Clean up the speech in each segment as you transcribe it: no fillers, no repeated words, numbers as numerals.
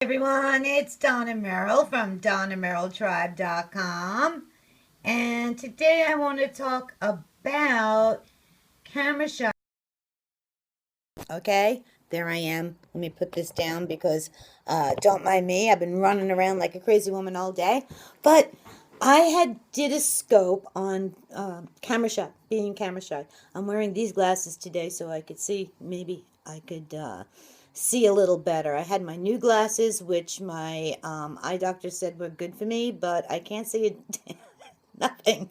Everyone, it's Donna Merrill from DonnaMerrillTribe.com, and today I want to talk about camera shot. Okay, there I am. Let me put this down because don't mind me. I've been running around like a crazy woman all day, but I had did a scope on camera shot, being camera shy. I'm wearing these glasses today so I could see. Maybe I could see a little better. I had my new glasses, which my eye doctor said were good for me, but I can't see it. Nothing.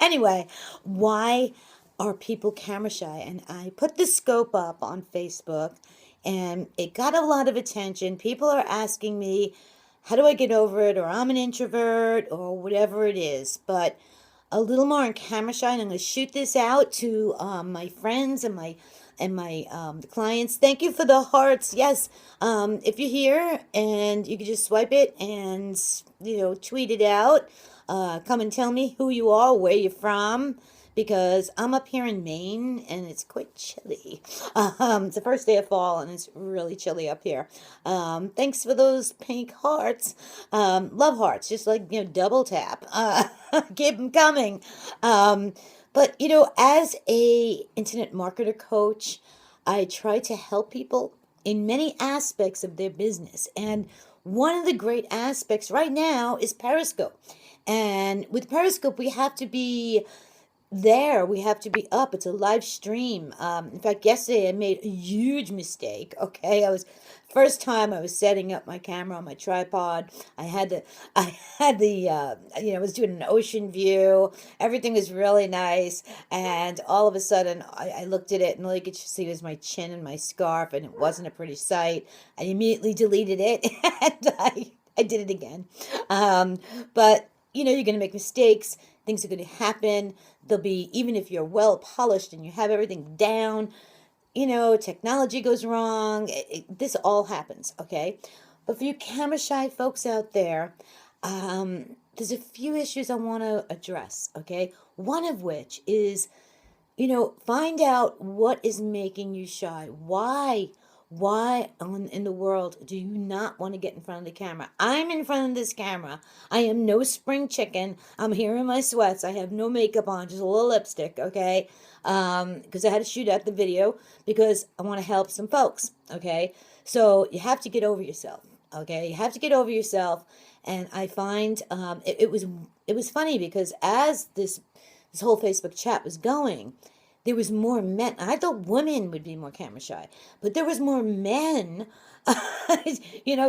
Anyway, why are people camera shy? And I put the scope up on Facebook and it got a lot of attention. People are asking me, how do I get over it? Or I'm an introvert or whatever it is. But a little more on camera shy, and I'm going to shoot this out to my friends and my clients. Thank you for the hearts. Yes, if you're here and you can just swipe it and tweet it out. Come and tell me who you are, where you're from, because I'm up here in Maine and it's quite chilly. It's the first day of fall and it's really chilly up here. Thanks for those pink hearts. Love hearts, just like, double tap. Keep them coming. But, as a internet marketer coach, I try to help people in many aspects of their business. And one of the great aspects right now is Periscope. And with Periscope, we have to be there. We have to be up. It's a live stream. In fact, yesterday I made a huge mistake. Okay, first time I was setting up my camera on my tripod. I was doing an ocean view. Everything was really nice, and all of a sudden I looked at it and all you could see was my chin and my scarf, and it wasn't a pretty sight. I immediately deleted it, and I did it again. But you're going to make mistakes. Things are going to happen. There'll be, even if you're well polished and you have everything down, technology goes wrong. This all happens, okay? But for you camera shy folks out there, there's a few issues I want to address, okay? One of which is, find out what is making you shy. Why in the world do you not want to get in front of the camera? I'm in front of this camera. I am no spring chicken. I'm here in my sweats. I have no makeup on, just a little lipstick, okay? Because I had to shoot out the video because I want to help some folks, okay? So you have to get over yourself, okay? You have to get over yourself. And I find it was funny because as this whole Facebook chat was going, there was more men. I thought women would be more camera shy, but there was more men,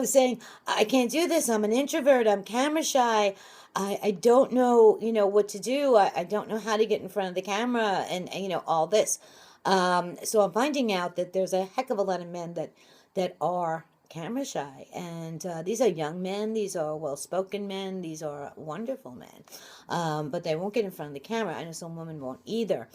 saying, I can't do this. I'm an introvert. I'm camera shy. I don't know, what to do. I don't know how to get in front of the camera and all this. So I'm finding out that there's a heck of a lot of men that are camera shy. And these are young men. These are well-spoken men. These are wonderful men. But they won't get in front of the camera. I know some women won't either.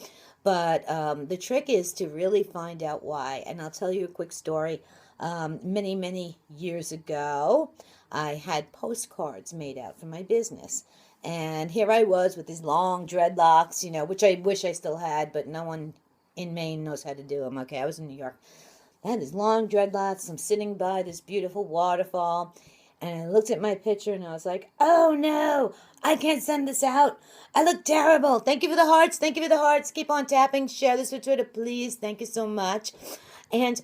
But the trick is to really find out why. And I'll tell you a quick story. Many, many years ago, I had postcards made out for my business. And here I was with these long dreadlocks, which I wish I still had, but no one in Maine knows how to do them. Okay, I was in New York. I had these long dreadlocks. I'm sitting by this beautiful waterfall. And I looked at my picture and I was like, oh no, I can't send this out. I look terrible. Thank you for the hearts. Thank you for the hearts. Keep on tapping. Share this with Twitter, please. Thank you so much. And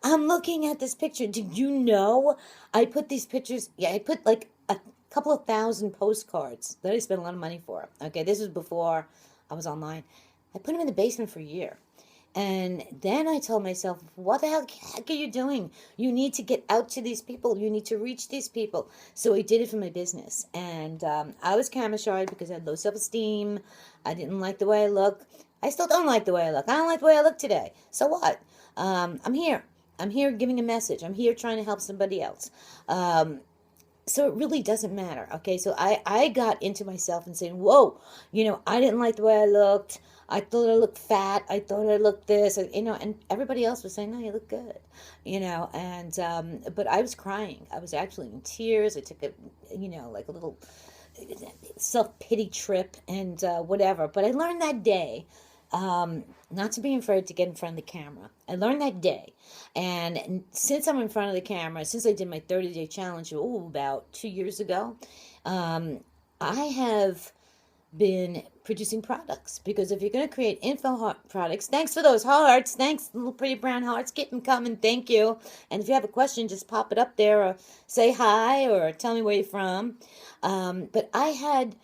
I'm looking at this picture. Did you know I put these pictures? Yeah, I put like a couple of thousand postcards that I spent a lot of money for. Okay, this was before I was online. I put them in the basement for a year. And then I told myself, what the heck are you doing? You need to get out to these people. You need to reach these people. So I did it for my business. And I was camera shy because I had low self-esteem. I didn't like the way I look. I still don't like the way I look. I don't like the way I look today. So what? I'm here. I'm here giving a message. I'm here trying to help somebody else. So it really doesn't matter. Okay, so I got into myself and saying, whoa, I didn't like the way I looked. I thought I looked fat. I thought I looked this, and everybody else was saying, no, you look good, and but I was crying. I was actually in tears. I took like a little self-pity trip and whatever. But I learned that day not to be afraid to get in front of the camera. I learned that day. And since I'm in front of the camera, since I did my 30-day challenge, about 2 years ago, um, I have been producing products, because if you're going to create products, thanks for those hearts, thanks, little pretty brown hearts, keep them coming, thank you. And if you have a question, just pop it up there, or say hi, or tell me where you're from. But I had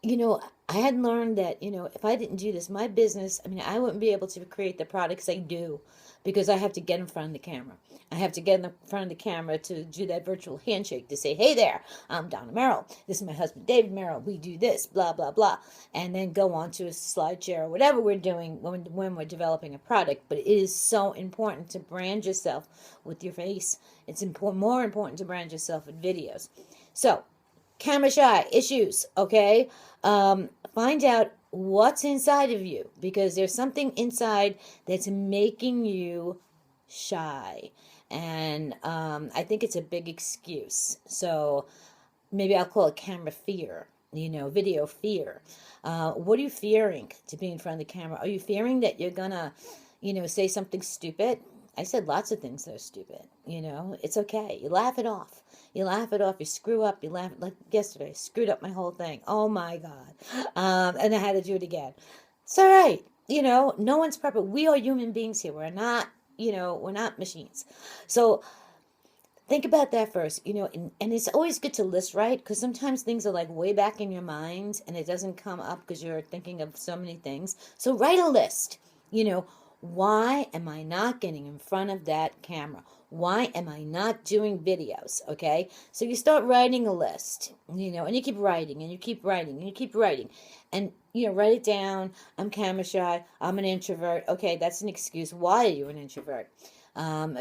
learned that, if I didn't do this, my business, I mean, I wouldn't be able to create the products I do, because I have to get in front of the camera. I have to get in front of the camera to do that virtual handshake, to say, hey there, I'm Donna Merrill. This is my husband, David Merrill. We do this, blah, blah, blah. And then go on to a SlideShare or whatever we're doing when we're developing a product. But it is so important to brand yourself with your face. It's more important to brand yourself with videos. So, camera shy issues, okay? Find out what's inside of you, because there's something inside that's making you shy. And I think it's a big excuse. So maybe I'll call it camera fear, video fear. What are you fearing to be in front of the camera? Are you fearing that you're gonna, say something stupid? I said lots of things that are stupid. It's okay. You laugh it off. You laugh it off. You screw up. You laugh. Like yesterday, I screwed up my whole thing. Oh my God. And I had to do it again. It's all right. No one's perfect. We are human beings here. We're not, we're not machines. So think about that first, and it's always good to list, right? Because sometimes things are like way back in your mind and it doesn't come up because you're thinking of so many things. So write a list, why am I not getting in front of that camera? Why am I not doing videos? Okay. So you start writing a list, and you keep writing and you keep writing and you keep writing, and, write it down. I'm camera shy. I'm an introvert. Okay. That's an excuse. Why are you an introvert?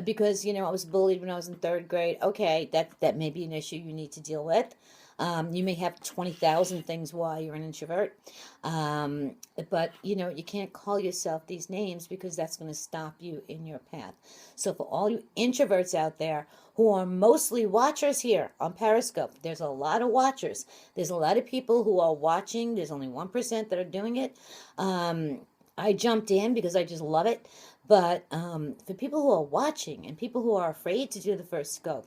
Because, I was bullied when I was in third grade. Okay. That may be an issue you need to deal with. You may have 20,000 things why you're an introvert. But, you can't call yourself these names, because that's going to stop you in your path. So for all you introverts out there who are mostly watchers here on Periscope, there's a lot of watchers. There's a lot of people who are watching. There's only 1% that are doing it. I jumped in because I just love it. But for people who are watching and people who are afraid to do the first scope,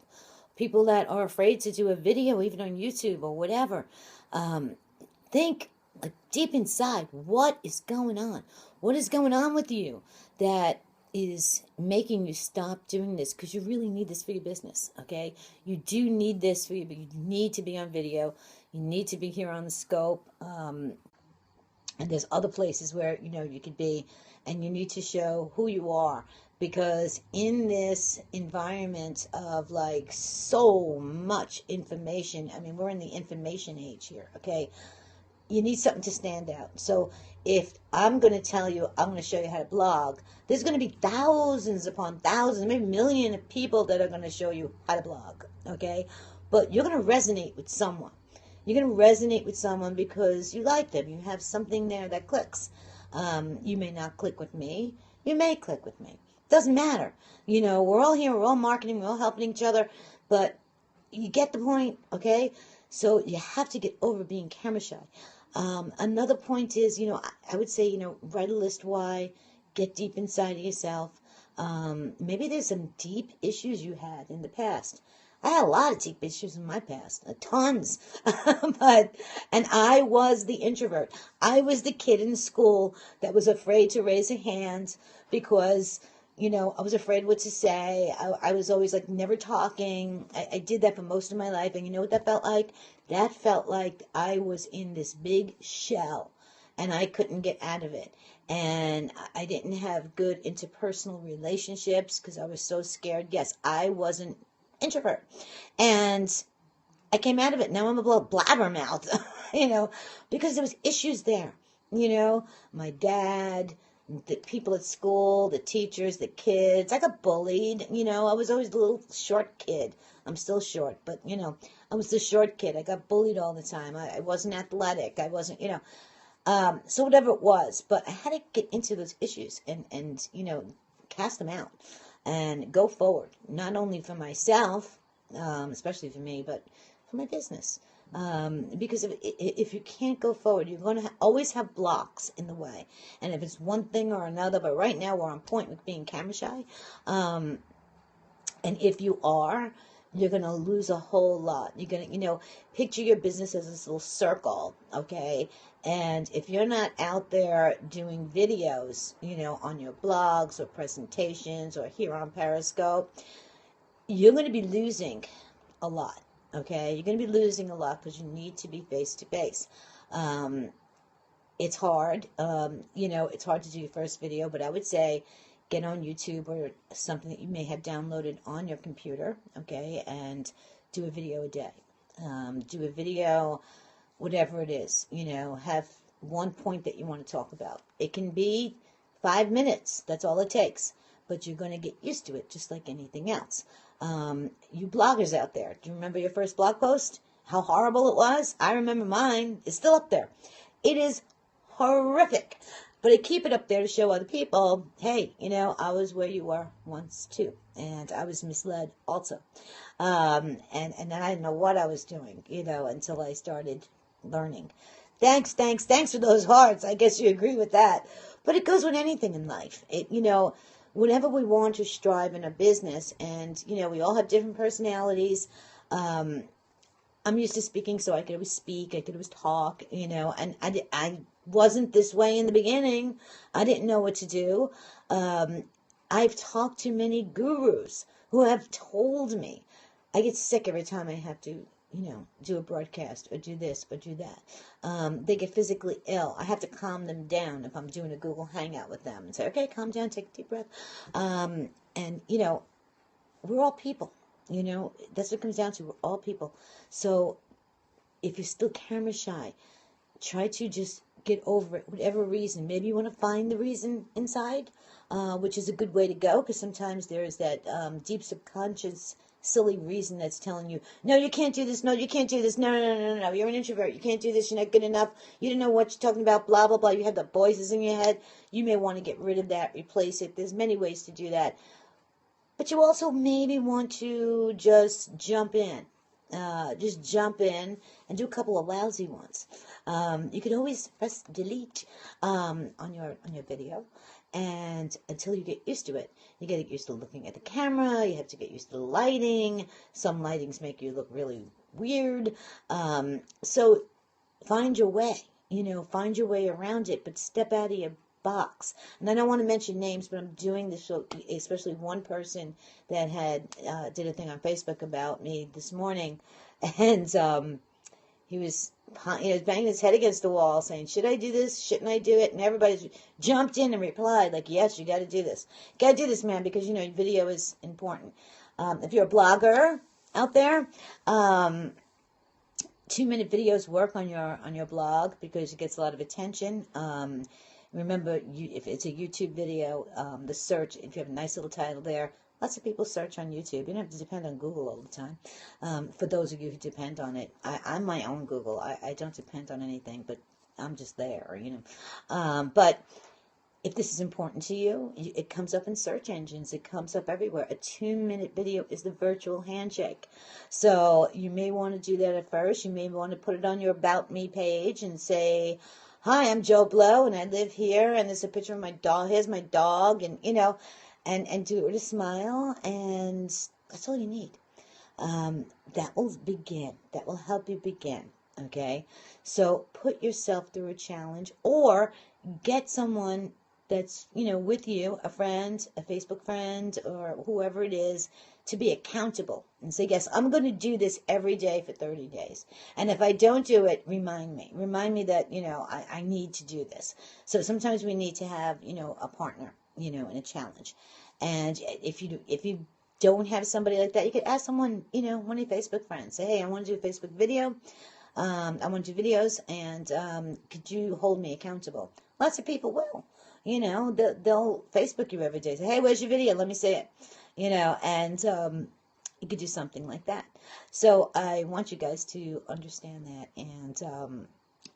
people that are afraid to do a video even on YouTube or whatever, think like deep inside, what is going on? What is going on with you that is making you stop doing this? Because you really need this for your business, okay? You do need this for you, but you need to be on video. You need to be here on the scope. And there's other places where, you could be, and you need to show who you are. Because in this environment of like so much information, I mean, we're in the information age here, okay? You need something to stand out. So if I'm going to tell you, I'm going to show you how to blog, there's going to be thousands upon thousands, maybe millions of people that are going to show you how to blog, okay? But you're going to resonate with someone. You're going to resonate with someone because you like them. You have something there that clicks. You may not click with me. You may click with me. Doesn't matter. We're all here. We're all marketing. We're all helping each other. But you get the point, okay? So you have to get over being camera shy. Another point is, I would say, write a list why. Get deep inside of yourself. Maybe there's some deep issues you had in the past. I had a lot of deep issues in my past, tons. And I was the introvert. I was the kid in school that was afraid to raise a hand because, I was afraid what to say. I was always like never talking. I did that for most of my life. And you know what that felt like? That felt like I was in this big shell and I couldn't get out of it. And I didn't have good interpersonal relationships because I was so scared. Yes, I wasn't introvert. And I came out of it. Now I'm a blabbermouth, because there was issues there. My dad, the people at school, the teachers, the kids. I got bullied. I was always a little short kid. I'm still short, but, I was the short kid. I got bullied all the time. I wasn't athletic. I wasn't, so whatever it was. But I had to get into those issues and cast them out and go forward, not only for myself, especially for me, but for my business. Because if you can't go forward, you're going to always have blocks in the way. And if it's one thing or another, but right now we're on point with being camera shy. And if you are, you're going to lose a whole lot. You're going to, picture your business as this little circle, okay? And if you're not out there doing videos, on your blogs or presentations or here on Periscope, you're going to be losing a lot, okay? You're going to be losing a lot because you need to be face-to-face. It's hard. It's hard to do your first video, but I would say get on YouTube or something that you may have downloaded on your computer, okay, and do a video a day. Do a video, whatever it is, have one point that you want to talk about. It can be 5 minutes. That's all it takes. But you're going to get used to it, just like anything else. You bloggers out there, do you remember your first blog post? How horrible it was? I remember mine. It's still up there. It is horrific. But I keep it up there to show other people, hey, I was where you were once too. And I was misled also. And I didn't know what I was doing, until I started learning. Thanks for those hearts. I guess you agree with that. But it goes with anything in life. Whenever we want to strive in a business, and, we all have different personalities. I'm used to speaking, so I could always speak, I could always talk, and I wasn't this way in the beginning. I didn't know what to do. I've talked to many gurus who have told me. I get sick every time I have to, do a broadcast or do this or do that. They get physically ill. I have to calm them down if I'm doing a Google Hangout with them and say, okay, calm down, take a deep breath. And, we're all people. That's what it comes down to. We're all people. So if you're still camera shy, try to just get over it, whatever reason. Maybe you want to find the reason inside, which is a good way to go, because sometimes there is that deep subconscious silly reason that's telling you, no, you can't do this, no, you can't do this, no, you're an introvert, you can't do this, you're not good enough, you don't know what you're talking about, blah, blah, blah. You have the voices in your head. You may want to get rid of that, replace it. There's many ways to do that. But you also maybe want to just jump in. And do a couple of lousy ones. You can always press delete on your video, and until you get used to it, you get used to looking at the camera. You have to get used to the lighting. Some lightings make you look really weird. So find your way. Find your way around it, but step out of your box. And I don't want to mention names, but I'm doing this show, especially one person that had did a thing on Facebook about me this morning, and he was banging his head against the wall saying, should I do this? Shouldn't I do it? And everybody jumped in and replied, like, yes, you got to do this. You got to do this, man, because, video is important. If you're a blogger out there, 2-minute videos work on your blog because it gets a lot of attention. Remember, if it's a YouTube video, the search, if you have a nice little title there, lots of people search on YouTube. You don't have to depend on Google all the time. For those of you who depend on it, I'm my own Google. I don't depend on anything, but I'm just there, But if this is important to you, it comes up in search engines. It comes up everywhere. A 2-minute video is the virtual handshake. So you may want to do that at first. You may want to put it on your About Me page and say, hi, I'm Joe Blow, and I live here, and there's a picture of my dog. Here's my dog, and, and do it with a smile, and that's all you need. That will begin. That will help you begin, okay? So put yourself through a challenge, or get someone that's, with you, a friend, a Facebook friend, or whoever it is, to be accountable and say, yes, I'm going to do this every day for 30 days. And if I don't do it, remind me that, I need to do this. So sometimes we need to have, a partner, in a challenge. And if you don't have somebody like that, you could ask someone, one of your Facebook friends, say, hey, I want to do a Facebook video. I want to do videos, and could you hold me accountable? Lots of people will. They'll Facebook you every day. Say, hey, where's your video? Let me see it. And you could do something like that. So I want you guys to understand that. And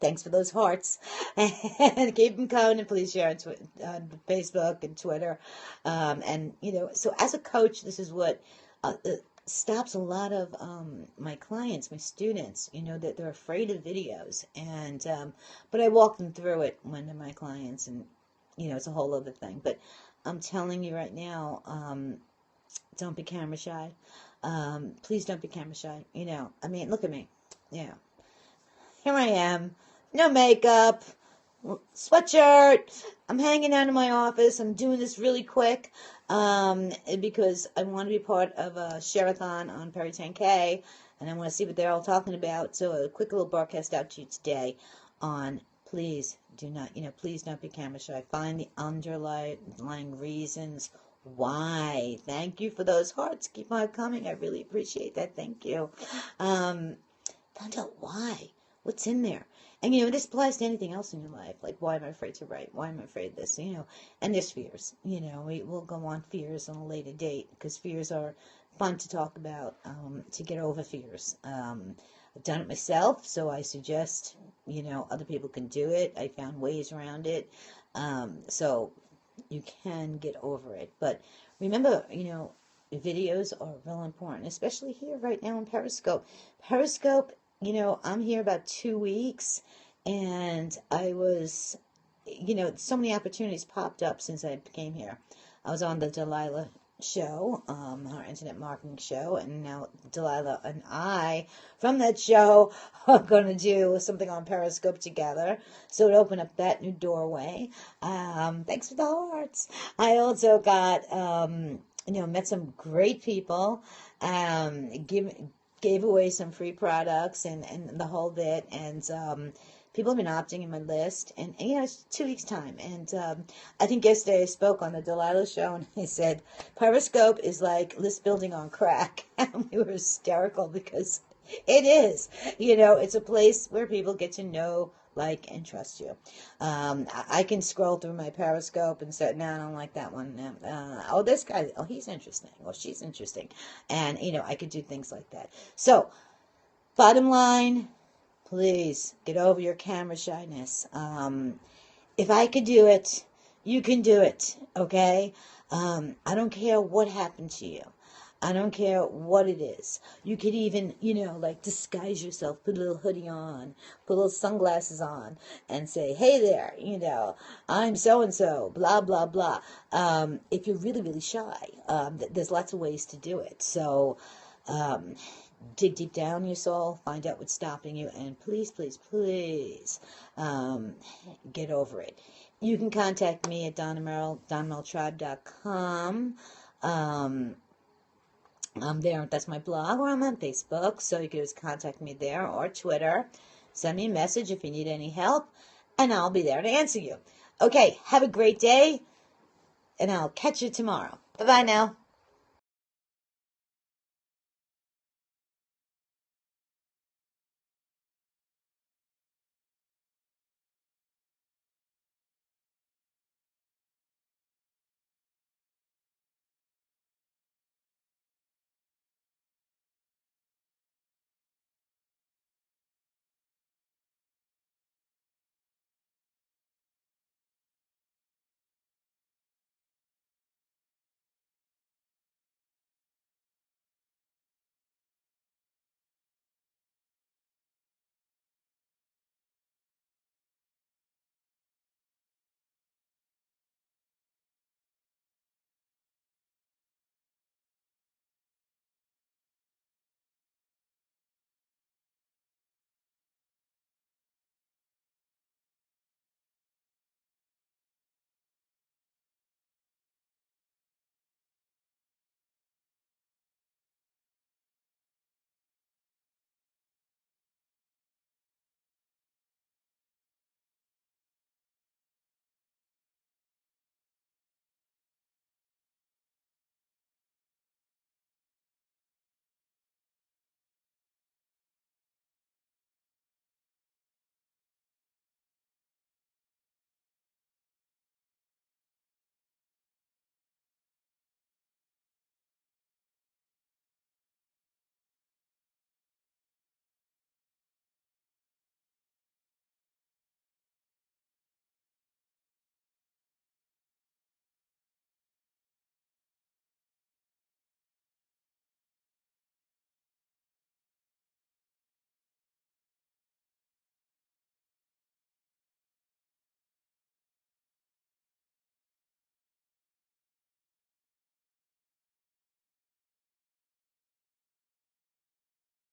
thanks for those hearts. And keep them coming. And please share on Facebook and Twitter. And, so as a coach, this is what stops a lot of my clients, my students, that they're afraid of videos. And but I walk them through it when they're my clients, and it's a whole other thing. But I'm telling you right now, don't be camera shy. Please don't be camera shy. I mean, look at me. Yeah, here I am, no makeup, sweatshirt. I'm hanging out in my office. I'm doing this really quick because I want to be part of a share-a-thon on Perry 10K, and I want to see what they're all talking about. So a quick little broadcast out to you today on please do not, please don't be camera shy. Find the underlying reasons why. Thank you for those hearts. Keep on coming. I really appreciate that. Thank you. Find out why. What's in there? And, this applies to anything else in your life. Like, why am I afraid to write? Why am I afraid of this? And there's fears. We'll go on fears on a later date because fears are fun to talk about, to get over fears. I've done it myself, so I suggest, other people can do it. I found ways around it. So you can get over it. But remember, videos are real important, especially here right now in Periscope. Periscope, I'm here about 2 weeks, and I was, so many opportunities popped up since I came here. I was on the Delilah show, her internet marketing show, and now Delilah and I, from that show, are going to do something on Periscope together. So it opened up that new doorway. Thanks for the hearts. I also got, met some great people, gave away some free products and the whole bit, and people have been opting in my list, and it's 2 weeks time, and I think yesterday I spoke on the Delilah show, and I said Periscope is like list building on crack, and we were hysterical because it is. It's a place where people get to know, like, and trust you. I can scroll through my Periscope and say, no, I don't like that one. Oh, this guy, oh, he's interesting. Well, she's interesting. And, I could do things like that. So, bottom line, please get over your camera shyness. If I could do it, you can do it, okay? I don't care what happened to you. I don't care what it is. You could even, like disguise yourself, put a little hoodie on, put little sunglasses on, and say, hey there, I'm so-and-so, blah, blah, blah. If you're really, really shy, there's lots of ways to do it. So, dig deep down your soul, find out what's stopping you, and please, please, please, get over it. You can contact me at DonnaMerrill.com. I'm there. That's my blog, or I'm on Facebook, so you can just contact me there, or Twitter. Send me a message if you need any help, and I'll be there to answer you. Okay, have a great day, and I'll catch you tomorrow. Bye-bye now.